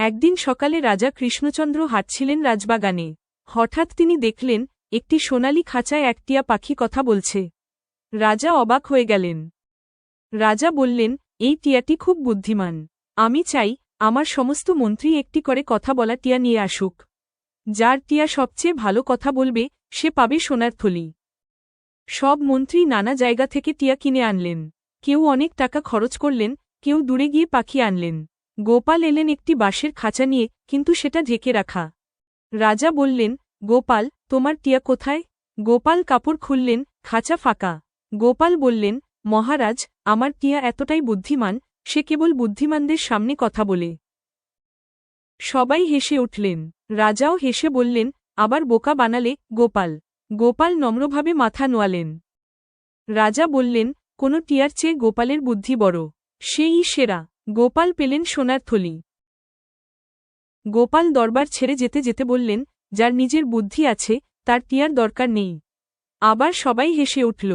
একদিন সকালে রাজা কৃষ্ণচন্দ্র হাঁটছিলেন রাজবাগানে। হঠাৎ তিনি দেখলেন একটি সোনালী খাঁচায় এক টিয়া পাখি কথা বলছে। রাজা অবাক হয়ে গেলেন। রাজা বললেন, এই টিয়াটি খুব বুদ্ধিমান। আমি চাই আমার সমস্ত মন্ত্রী একটি করে কথা বলা টিয়া নিয়ে আসুক। যার টিয়া সবচেয়ে ভালো কথা বলবে সে পাবে সোনার থলি। সব মন্ত্রী নানা জায়গা থেকে টিয়া কিনে আনলেন। কেউ অনেক টাকা খরচ করলেন, কেউ দূরে গিয়ে পাখি আনলেন। গোপাল এলেন একটি বাঁশের খাঁচা নিয়ে, কিন্তু সেটা ঢেকে রাখা। রাজা বললেন, গোপাল, তোমার টিয়া কোথায়? গোপাল কাপড় খুললেন, খাঁচা ফাঁকা। গোপাল বললেন, মহারাজ, আমার টিয়া এতটাই বুদ্ধিমান, সে কেবল বুদ্ধিমানদের সামনে কথা বলে। সবাই হেসে উঠলেন। রাজাও হেসে বললেন, আবার বোকা বানালে গোপাল। গোপাল নম্রভাবে মাথা নোয়ালেন। রাজা বললেন, কোনো টিয়ার চেয়ে গোপালের বুদ্ধি বড়। সেই সেরা। গোপাল পেলেন সোনার থলি। গোপাল দরবার ছেড়ে যেতে যেতে বললেন, যার নিজের বুদ্ধি আছে তার টিয়ার দরকার নেই। আবার সবাই হেসে উঠল।